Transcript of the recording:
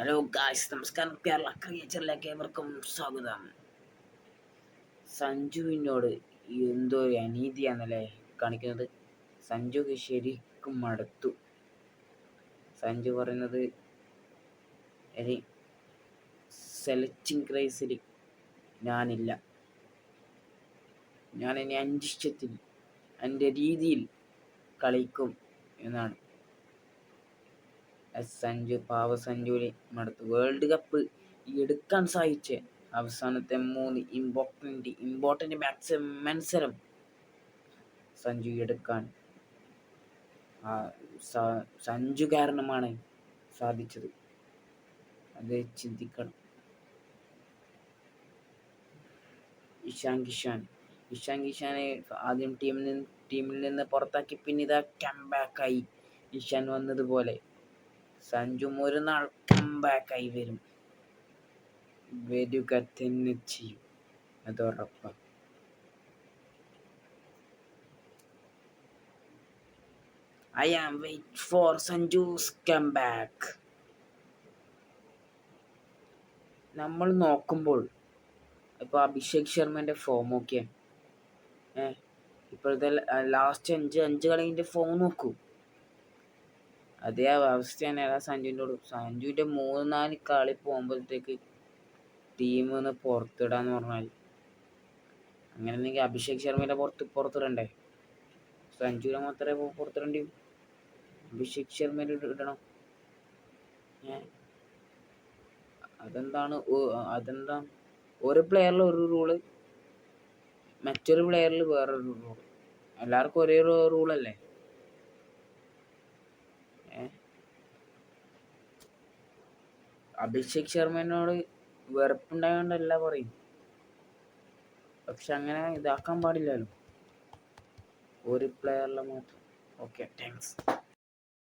Hello guys, നമസ്കാരം. കേരള ക്രിയേച്ചറിലേക്ക് ഏവർക്കും സ്വാഗതം. സഞ്ജുവിനോട് എന്തോ ഒരു അനീതിയാണല്ലേ കാണിക്കുന്നത്. സഞ്ജുക്ക് ശരിക്കും മടുത്തു. സഞ്ജു പറയുന്നത് ഇനി സെലക്ടിങ് ക്രൈസിൽ ഞാനില്ല, ഞാനിനി എൻ്റെ ഇഷ്ടത്തിൽ എൻ്റെ രീതിയിൽ കളിക്കും എന്നാണ്. സഞ്ജുവിന് മടുത്തു. വേൾഡ് കപ്പ് എടുക്കാൻ സാധിച്ച അവസാനത്തെ 3 ഇമ്പോർട്ടൻ്റ് മത്സരം സഞ്ജു എടുക്കാൻ സഞ്ജു കാരണമാണ് സാധിച്ചത്. അത് ചിന്തിക്കണം. ഇഷാൻ കിഷാനെ ആദ്യം ടീമിൽ നിന്ന് പുറത്താക്കി, പിന്നെ ഇതാ കംബാക്കായി ഇഷാൻ വന്നതുപോലെ സഞ്ജു ഒരു നാൾ കംബാക്കായി വരിക തന്നെ ചെയ്യും, അതുറപ്പാണ്. I am wait for Sanju's comeback. നമ്മൾ നോക്കുമ്പോൾ ഇപ്പോൾ അഭിഷേക് ശർമ്മൻ്റെ ഫോമൊക്കെ ഇപ്പോഴത്തെ ലാസ്റ്റ് അഞ്ച് കളിൻ്റെ ഫോം നോക്കൂ. അതേ അവസ്ഥയാണ് സഞ്ജുവിൻ്റെ 3-4 കളി പോകുമ്പോഴത്തേക്ക് ടീമിന്ന് പുറത്തിടാന്ന് പറഞ്ഞാൽ, അങ്ങനെയെങ്കിൽ അഭിഷേക് ശർമ്മയുടെ പുറത്തിടണ്ടേ? സഞ്ജുവിനെ മാത്രമേ പുറത്തിടേണ്ടി. അഭിഷേക് ശർമ്മ ഇടണം. അതെന്താ ഒരു പ്ലെയറിൽ ഒരു റൂള്, മറ്റൊരു പ്ലെയറിൽ വേറൊരു റൂള്. എല്ലാവർക്കും ഒരേ റൂളല്ലേ? അഭിഷേക് ശർമ്മനോട് വെറുപ്പുണ്ടായോണ്ടല്ല പറയും, പക്ഷെ അങ്ങനെ ഇതാക്കാൻ പാടില്ലല്ലോ, ഒരു പ്ലെയറിലെ മാത്രം. Okay, thanks.